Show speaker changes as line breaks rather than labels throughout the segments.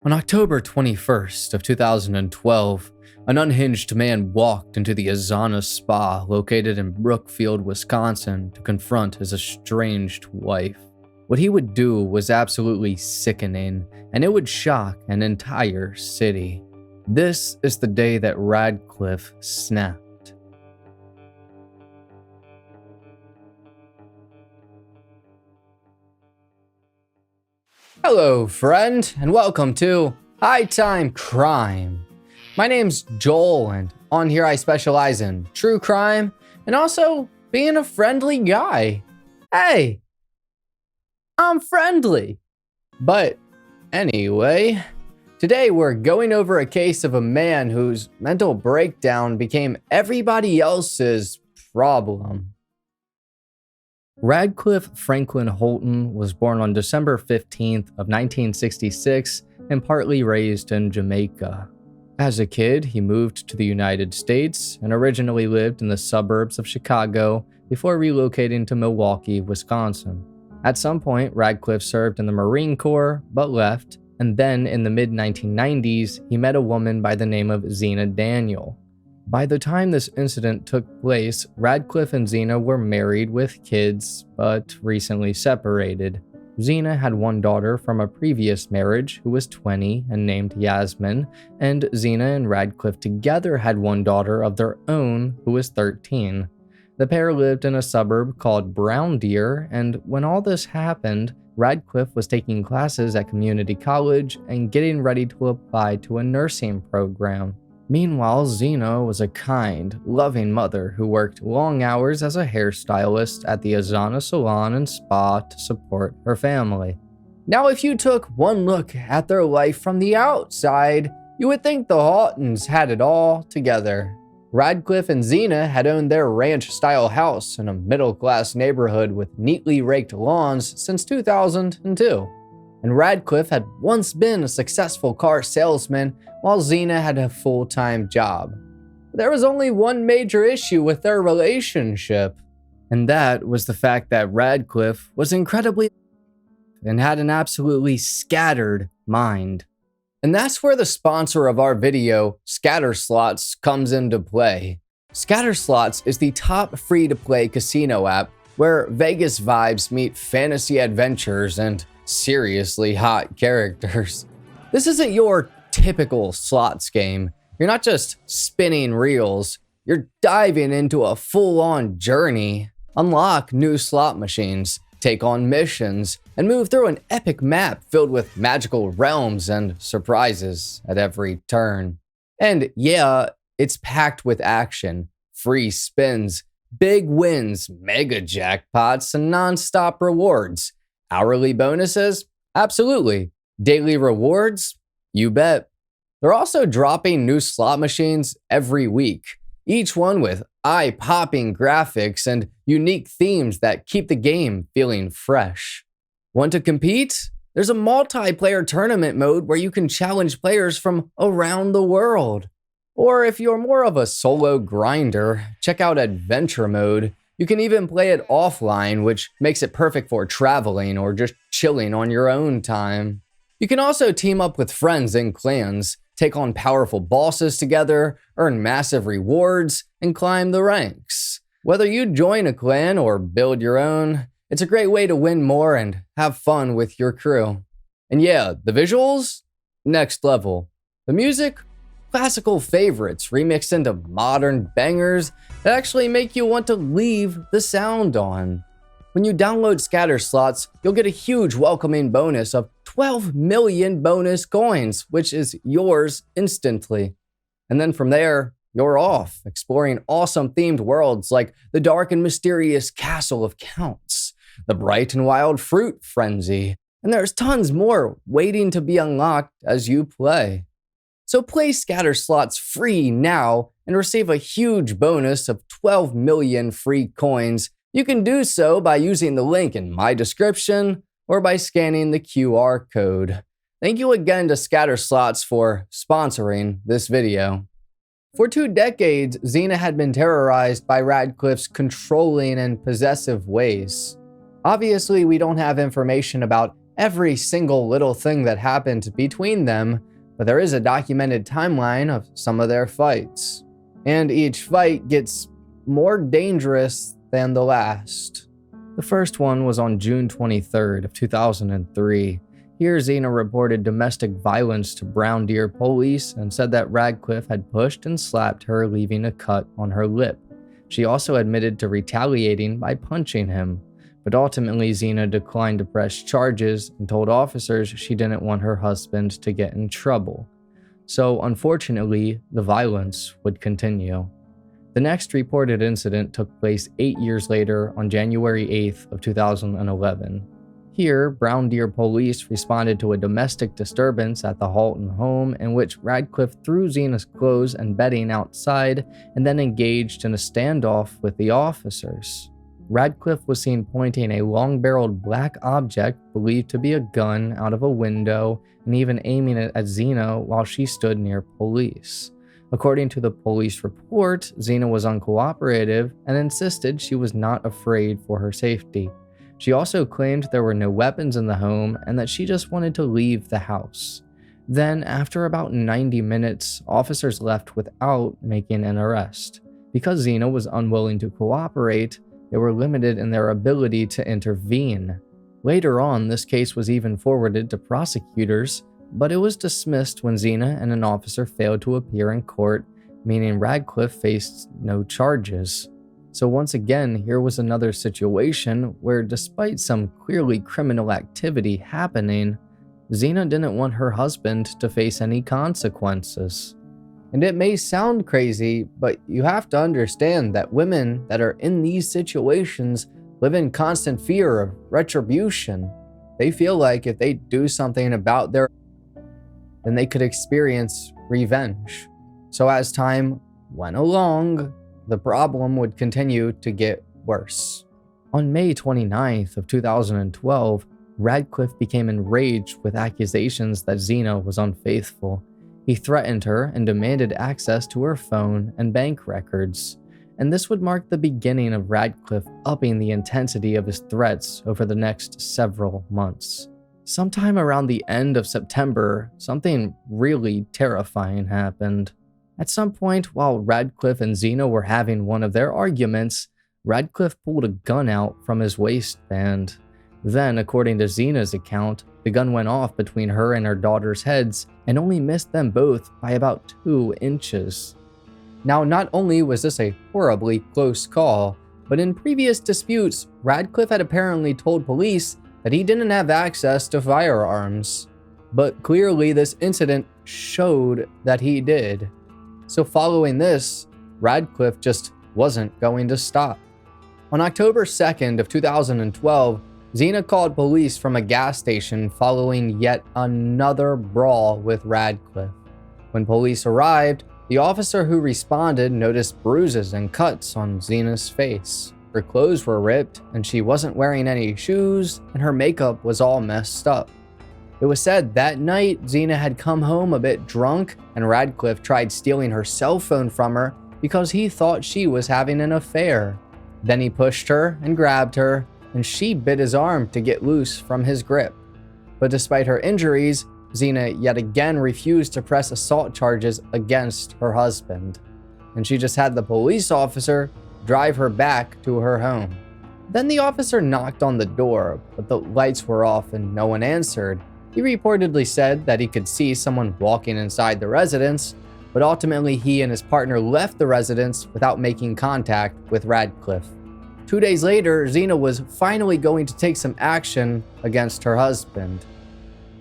On October 21st of 2012, an unhinged man walked into the Azana Spa located in Brookfield, Wisconsin to confront his estranged wife. What he would do was absolutely sickening, and it would shock an entire city. This is the day that Radcliffe snapped. Hello, friend, and welcome to High Time Crime. My name's Joel, and on here I specialize in true crime and also being a friendly guy. Hey, I'm friendly. But anyway, today we're going over a case of a man whose mental breakdown became everybody else's problem. Radcliffe Franklin Holton was born on December 15th of 1966 and partly raised in Jamaica. As a kid, he moved to the United States and originally lived in the suburbs of Chicago before relocating to Milwaukee, Wisconsin. At some point, Radcliffe served in the Marine Corps, but left, and then in the mid-1990s, he met a woman by the name of Zena Daniel. By the time this incident took place, Radcliffe and Zena were married with kids, but recently separated. Zena had one daughter from a previous marriage who was 20 and named Yasmin, and Zena and Radcliffe together had one daughter of their own who was 13. The pair lived in a suburb called Brown Deer, and when all this happened, Radcliffe was taking classes at community college and getting ready to apply to a nursing program. Meanwhile, Zena was a kind, loving mother who worked long hours as a hairstylist at the Azana Salon and Spa to support her family. Now, if you took one look at their life from the outside, you would think the Houghtons had it all together. Radcliffe and Zena had owned their ranch-style house in a middle-class neighborhood with neatly raked lawns since 2002. And Radcliffe had once been a successful car salesman while Zena had a full-time job. There was only one major issue with their relationship, and that was the fact that Radcliffe was incredibly and had an absolutely scattered mind. And that's where the sponsor of our video, Scatterslots, comes into play. Scatterslots is the top free-to-play casino app where Vegas vibes meet fantasy adventures and seriously hot characters. This isn't your typical slots game. You're not just spinning reels, you're diving into a full-on journey. Unlock new slot machines, take on missions, and move through an epic map filled with magical realms and surprises at every turn. And yeah, it's packed with action, free spins, big wins, mega jackpots, and non-stop rewards. Hourly bonuses? Absolutely. Daily rewards? You bet. They're also dropping new slot machines every week, each one with eye-popping graphics and unique themes that keep the game feeling fresh. Want to compete? There's a multiplayer tournament mode where you can challenge players from around the world. Or if you're more of a solo grinder, check out Adventure Mode. You can even play it offline, which makes it perfect for traveling or just chilling on your own time. You can also team up with friends in clans, take on powerful bosses together, earn massive rewards, and climb the ranks. Whether you join a clan or build your own, it's a great way to win more and have fun with your crew. And yeah, the visuals? Next level. The music? Classical favorites remixed into modern bangers that actually make you want to leave the sound on. When you download Scatterslots, you'll get a huge welcoming bonus of 12 million bonus coins, which is yours instantly. And then from there, you're off, exploring awesome themed worlds like the dark and mysterious Castle of Counts, the bright and wild Fruit Frenzy, and there's tons more waiting to be unlocked as you play. So play Scatterslots free now and receive a huge bonus of 12 million free coins. You can do so by using the link in my description or by scanning the QR code. Thank you again to Scatterslots for sponsoring this video. For 2 decades, Zena had been terrorized by Radcliffe's controlling and possessive ways. Obviously, we don't have information about every single little thing that happened between them, but there is a documented timeline of some of their fights. And each fight gets more dangerous than the last. The first one was on June 23rd of 2003. Here, Zena reported domestic violence to Brown Deer police and said that Radcliffe had pushed and slapped her, leaving a cut on her lip. She also admitted to retaliating by punching him, but ultimately Zena declined to press charges and told officers she didn't want her husband to get in trouble. So unfortunately, the violence would continue. The next reported incident took place 8 years later on January 8th of 2011. Here, Brown Deer police responded to a domestic disturbance at the Halton home in which Radcliffe threw Zena's clothes and bedding outside and then engaged in a standoff with the officers. Radcliffe was seen pointing a long-barreled black object believed to be a gun out of a window and even aiming it at Zena while she stood near police. According to the police report, Zena was uncooperative and insisted she was not afraid for her safety. She also claimed there were no weapons in the home and that she just wanted to leave the house. Then, after about 90 minutes, officers left without making an arrest. Because Zena was unwilling to cooperate, they were limited in their ability to intervene. Later on, this case was even forwarded to prosecutors, but it was dismissed when Zena and an officer failed to appear in court, meaning Radcliffe faced no charges. So once again, here was another situation where despite some clearly criminal activity happening, Zena didn't want her husband to face any consequences. And it may sound crazy, but you have to understand that women that are in these situations live in constant fear of retribution. They feel like if they do something about then they could experience revenge. So as time went along, the problem would continue to get worse. On May 29th of 2012, Radcliffe became enraged with accusations that Zena was unfaithful. He threatened her and demanded access to her phone and bank records. And this would mark the beginning of Radcliffe upping the intensity of his threats over the next several months. Sometime around the end of September, something really terrifying happened. At some point, while Radcliffe and Zena were having one of their arguments, Radcliffe pulled a gun out from his waistband. Then, according to Zena's account, the gun went off between her and her daughter's heads and only missed them both by about 2 inches. Now, not only was this a horribly close call, but in previous disputes, Radcliffe had apparently told police that he didn't have access to firearms. But clearly this incident showed that he did. So following this, Radcliffe just wasn't going to stop. On October 2nd of 2012, Zena called police from a gas station following yet another brawl with Radcliffe. When police arrived, the officer who responded noticed bruises and cuts on Zena's face. Her clothes were ripped, and she wasn't wearing any shoes, and her makeup was all messed up. It was said that night Zena had come home a bit drunk, and Radcliffe tried stealing her cell phone from her because he thought she was having an affair. Then he pushed her and grabbed her, and she bit his arm to get loose from his grip. But despite her injuries, Zena yet again refused to press assault charges against her husband, and she just had the police officer drive her back to her home. Then the officer knocked on the door, but the lights were off and no one answered. He reportedly said that he could see someone walking inside the residence, but ultimately he and his partner left the residence without making contact with Radcliffe. 2 days later, Zena was finally going to take some action against her husband.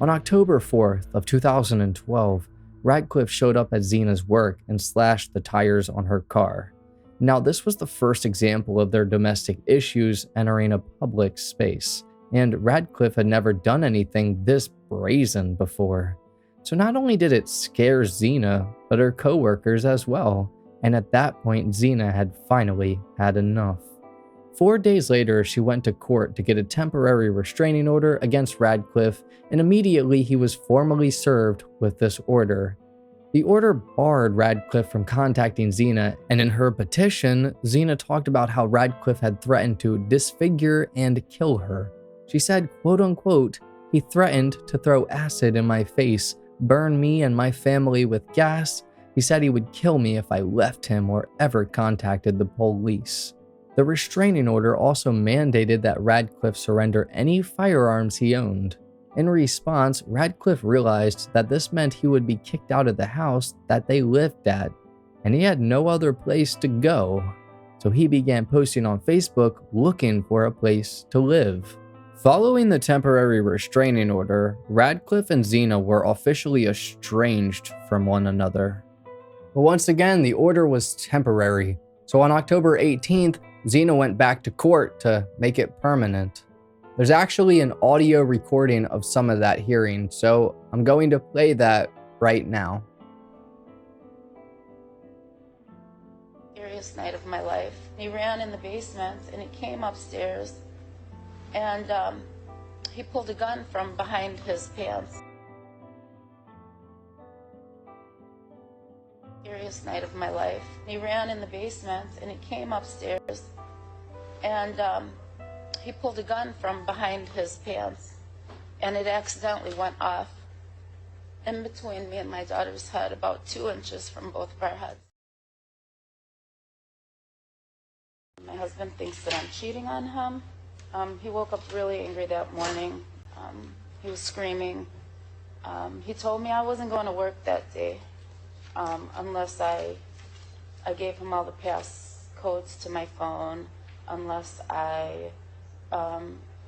On October 4th of 2012, Radcliffe showed up at Zena's work and slashed the tires on her car. Now, this was the first example of their domestic issues entering a public space, and Radcliffe had never done anything this brazen before. So not only did it scare Zena, but her coworkers as well, and at that point, Zena had finally had enough. 4 days later, she went to court to get a temporary restraining order against Radcliffe, and immediately he was formally served with this order. The order barred Radcliffe from contacting Zena, and in her petition, Zena talked about how Radcliffe had threatened to disfigure and kill her. She said, quote unquote, He threatened to throw acid in my face, burn me and my family with gas. He said he would kill me if I left him or ever contacted the police. The restraining order also mandated that Radcliffe surrender any firearms he owned. In response, Radcliffe realized that this meant he would be kicked out of the house that they lived at, and he had no other place to go. So he began posting on Facebook looking for a place to live. Following the temporary restraining order, Radcliffe and Zena were officially estranged from one another. But once again, the order was temporary, so on October 18th, Zena went back to court to make it permanent. There's actually an audio recording of some of that hearing, so I'm going to play that right now.
Scariest night of my life. He ran in the basement and he came upstairs and he pulled a gun from behind his pants. Scariest night of my life. He ran in the basement and he came upstairs and he pulled a gun from behind his pants and it accidentally went off in between me and my daughter's head, about 2 inches from both of our heads. My husband thinks that I'm cheating on him. He woke up really angry that morning. He was screaming. He told me I wasn't going to work that day unless I gave him all the passcodes to my phone, unless I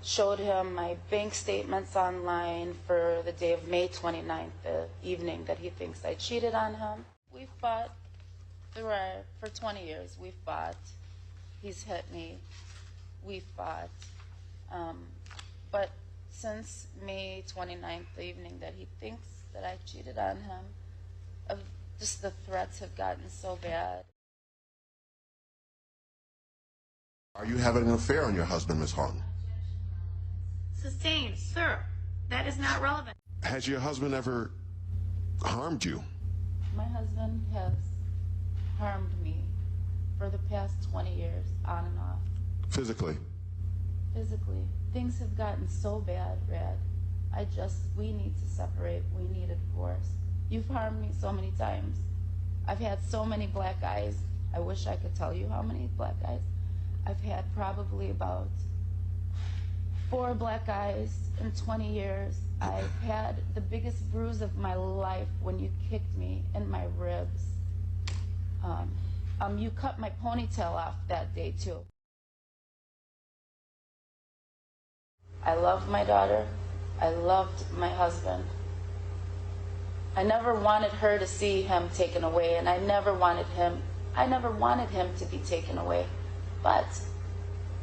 showed him my bank statements online for the day of May 29th, the evening that he thinks I cheated on him. We've fought for 20 years. We've fought. He's hit me. We've fought. But since May 29th, the evening that he thinks that I cheated on him, just the threats have gotten so bad.
Are you having an affair on your husband, Ms. Houghton?
Sustained, sir. That is not relevant.
Has your husband ever harmed you?
My husband has harmed me for the past 20 years, on and off.
Physically?
Physically. Things have gotten so bad, Rad. We need to separate. We need a divorce. You've harmed me so many times. I've had so many black eyes. I wish I could tell you how many black eyes. I've had probably about 4 black eyes in 20 years. I've had the biggest bruise of my life when you kicked me in my ribs. You cut my ponytail off that day too. I loved my daughter. I loved my husband. I never wanted her to see him taken away, and I never wanted him to be taken away. But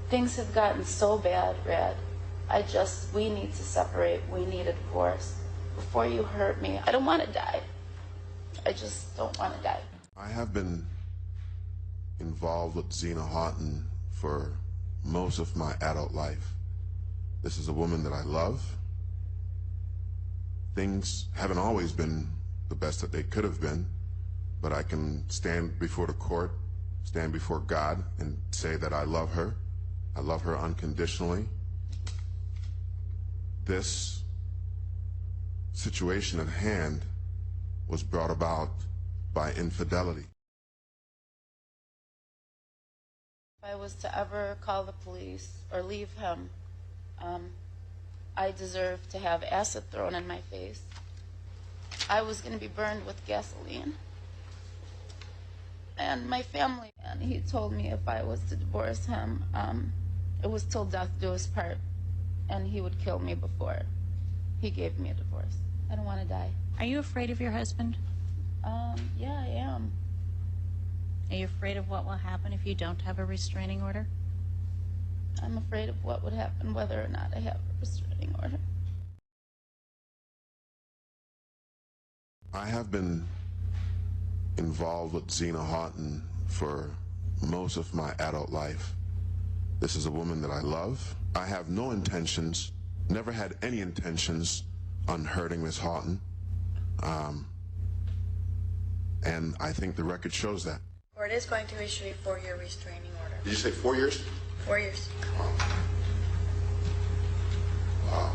things have gotten so bad, Rad. We need to separate. We need a divorce. Before you hurt me, I don't want to die. I just don't want to die.
I have been involved with Zena Houghton for most of my adult life. This is a woman that I love. Things haven't always been the best that they could have been, but I can stand before the court, stand before God, and say that I love her. I love her unconditionally. This situation at hand was brought about by infidelity.
If I was to ever call the police or leave him, I deserve to have acid thrown in my face. I was going to be burned with gasoline. And my family, and he told me if I was to divorce him, it was till death do us part, and he would kill me before he gave me a divorce. I don't want to die.
Are you afraid of your husband?
Yeah, I am.
Are you afraid of what will happen if you don't have a restraining order?
I'm afraid of what would happen whether or not I have a restraining order.
I have been involved with Zena Houghton for most of my adult life. This is a woman that I love. I have no intentions, never had any intentions on hurting Miss Houghton. And I think the record shows that.
Court is going to issue a 4-year restraining order.
Did you say 4 years?
4 years.
Wow.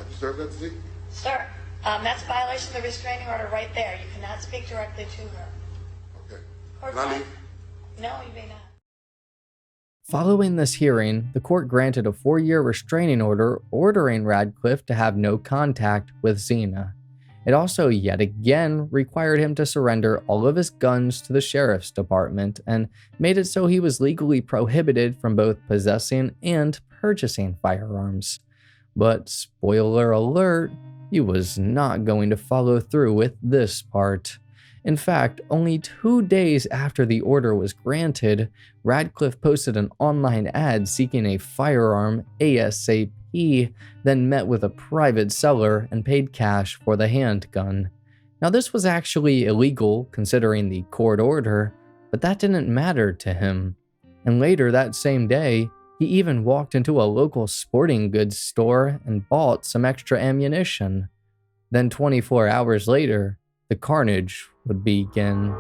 Have you served that to Z?
Sir, that's a violation of the restraining order right there. You cannot speak directly to her.
Okay.
Court
Can I
time.
leave?
No, you may not.
Following this hearing, the court granted a 4-year restraining order ordering Radcliffe to have no contact with Zena. It also yet again required him to surrender all of his guns to the sheriff's department and made it so he was legally prohibited from both possessing and purchasing firearms. But spoiler alert, he was not going to follow through with this part. In fact, only 2 days after the order was granted, Radcliffe posted an online ad seeking a firearm ASAP, then met with a private seller and paid cash for the handgun. Now, this was actually illegal considering the court order, but that didn't matter to him. And later that same day, he even walked into a local sporting goods store and bought some extra ammunition. Then 24 hours later, the carnage would begin.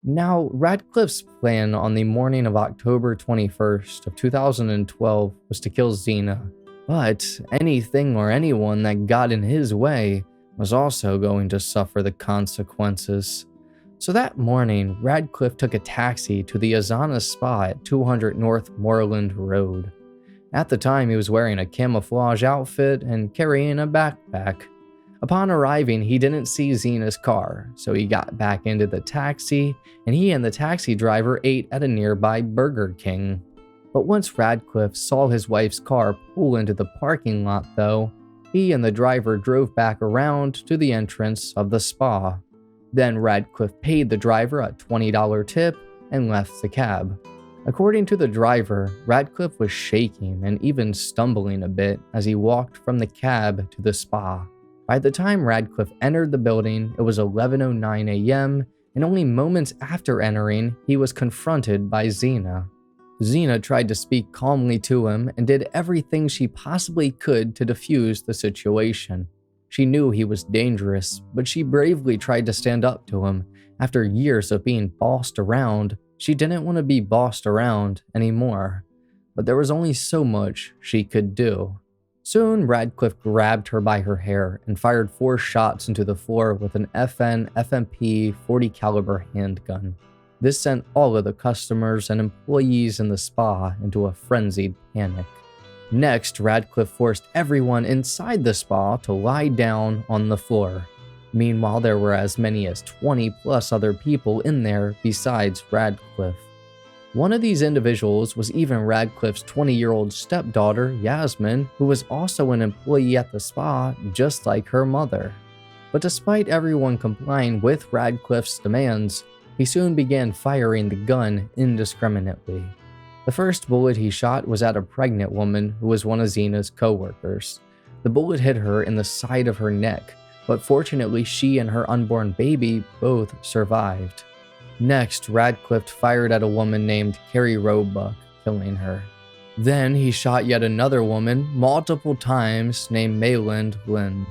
Now, Radcliffe's plan on the morning of October 21st of 2012 was to kill Zena, but anything or anyone that got in his way was also going to suffer the consequences. So that morning, Radcliffe took a taxi to the Azana Spa at 200 North Moreland Road. At the time, he was wearing a camouflage outfit and carrying a backpack. Upon arriving, he didn't see Zena's car, so he got back into the taxi, and he and the taxi driver ate at a nearby Burger King. But once Radcliffe saw his wife's car pull into the parking lot, though, he and the driver drove back around to the entrance of the spa. Then Radcliffe paid the driver a $20 tip and left the cab. According to the driver, Radcliffe was shaking and even stumbling a bit as he walked from the cab to the spa. By the time Radcliffe entered the building, it was 11:09 a.m., and only moments after entering, he was confronted by Zena. Zena tried to speak calmly to him and did everything she possibly could to defuse the situation. She knew he was dangerous, but she bravely tried to stand up to him. After years of being bossed around, she didn't want to be bossed around anymore. But there was only so much she could do. Soon, Radcliffe grabbed her by her hair and fired 4 shots into the floor with an FN/FMP 40 caliber handgun. This sent all of the customers and employees in the spa into a frenzied panic. Next, Radcliffe forced everyone inside the spa to lie down on the floor. Meanwhile, there were as many as 20 plus other people in there besides Radcliffe. One of these individuals was even Radcliffe's 20-year-old stepdaughter, Yasmin, who was also an employee at the spa, just like her mother. But despite everyone complying with Radcliffe's demands, he soon began firing the gun indiscriminately. The first bullet he shot was at a pregnant woman who was one of Zena's co-workers. The bullet hit her in the side of her neck, but fortunately she and her unborn baby both survived. Next, Radcliffe fired at a woman named Carrie Roebuck, killing her. Then he shot yet another woman multiple times named Mayland Lind.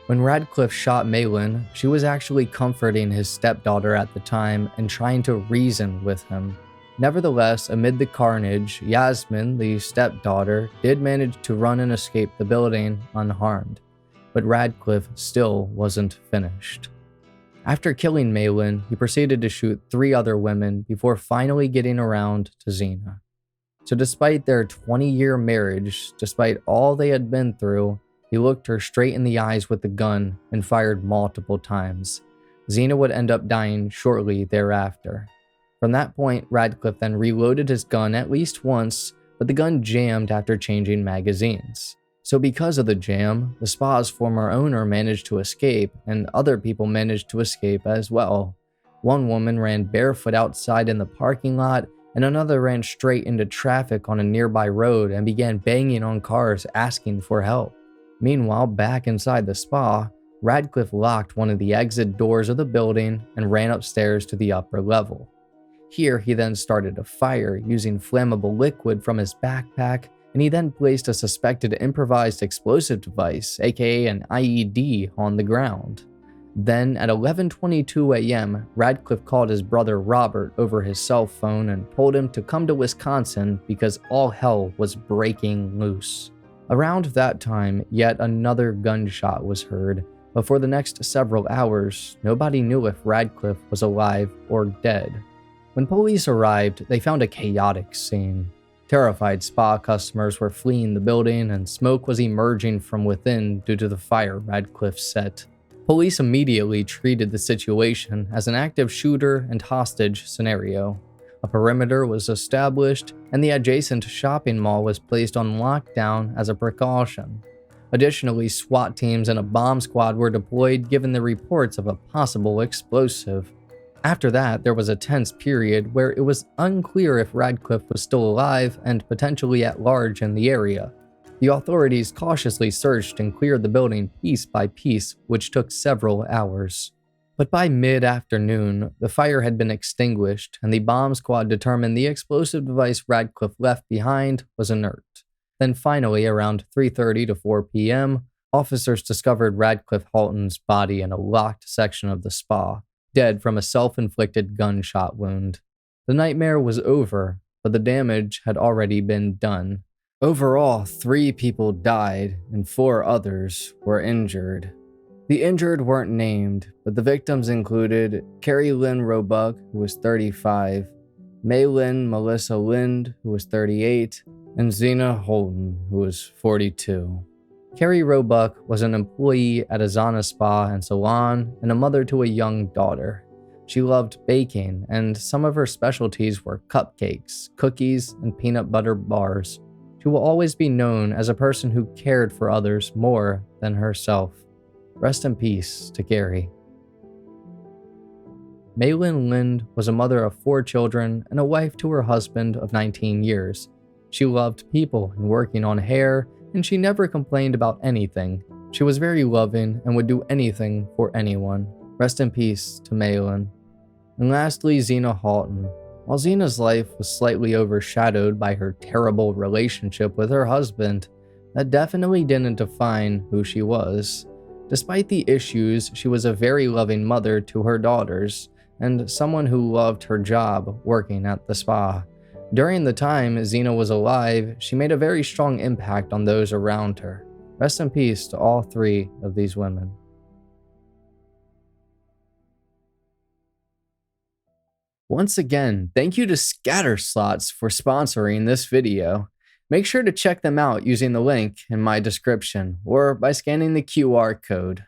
When Radcliffe shot Mayland, she was actually comforting his stepdaughter at the time and trying to reason with him. Nevertheless, amid the carnage, Yasmin, the stepdaughter, did manage to run and escape the building unharmed. But Radcliffe still wasn't finished. After killing Mayland, he proceeded to shoot 3 other women before finally getting around to Zena. So despite their 20-year marriage, despite all they had been through, he looked her straight in the eyes with the gun and fired multiple times. Zena would end up dying shortly thereafter. From that point, Radcliffe then reloaded his gun at least once, but the gun jammed after changing magazines. So because of the jam, the spa's former owner managed to escape, and other people managed to escape as well. One woman ran barefoot outside in the parking lot, and another ran straight into traffic on a nearby road and began banging on cars asking for help. Meanwhile, back inside the spa, Radcliffe locked one of the exit doors of the building and ran upstairs to the upper level. Here, he then started a fire using flammable liquid from his backpack, and he then placed a suspected improvised explosive device, aka an IED, on the ground. Then at 11:22 a.m., Radcliffe called his brother Robert over his cell phone and told him to come to Wisconsin because all hell was breaking loose. Around that time, yet another gunshot was heard, but for the next several hours, nobody knew if Radcliffe was alive or dead. When police arrived, they found a chaotic scene. Terrified spa customers were fleeing the building, and smoke was emerging from within due to the fire Radcliffe set. Police immediately treated the situation as an active shooter and hostage scenario. A perimeter was established, and the adjacent shopping mall was placed on lockdown as a precaution. Additionally, SWAT teams and a bomb squad were deployed given the reports of a possible explosive. After that, there was a tense period where it was unclear if Radcliffe was still alive and potentially at large in the area. The authorities cautiously searched and cleared the building piece by piece, which took several hours. But by mid-afternoon, the fire had been extinguished, and the bomb squad determined the explosive device Radcliffe left behind was inert. Then finally, around 3:30 to 4 p.m., officers discovered Radcliffe Halton's body in a locked section of the spa, dead from a self-inflicted gunshot wound. The nightmare was over, but the damage had already been done. Overall, 3 people died and 4 others were injured. The injured weren't named, but the victims included Carrie Lynn Roebuck, who was 35, Maylin Melissa Lind, who was 38, and Zena Holton, who was 42. Carrie Roebuck was an employee at Azana Spa and Salon and a mother to a young daughter. She loved baking, and some of her specialties were cupcakes, cookies, and peanut butter bars. She will always be known as a person who cared for others more than herself. Rest in peace to Carrie. Maylin Lind was a mother of 4 children and a wife to her husband of 19 years. She loved people and working on hair, and she never complained about anything. She was very loving and would do anything for anyone. Rest in peace to Maylin. And lastly, Zena Halton. While Zena's life was slightly overshadowed by her terrible relationship with her husband, that definitely didn't define who she was. Despite the issues, she was a very loving mother to her daughters, and someone who loved her job working at the spa. During the time Zena was alive, she made a very strong impact on those around her. Rest in peace to all 3 of these women. Once again, thank you to Scatterslots for sponsoring this video. Make sure to check them out using the link in my description or by scanning the QR code.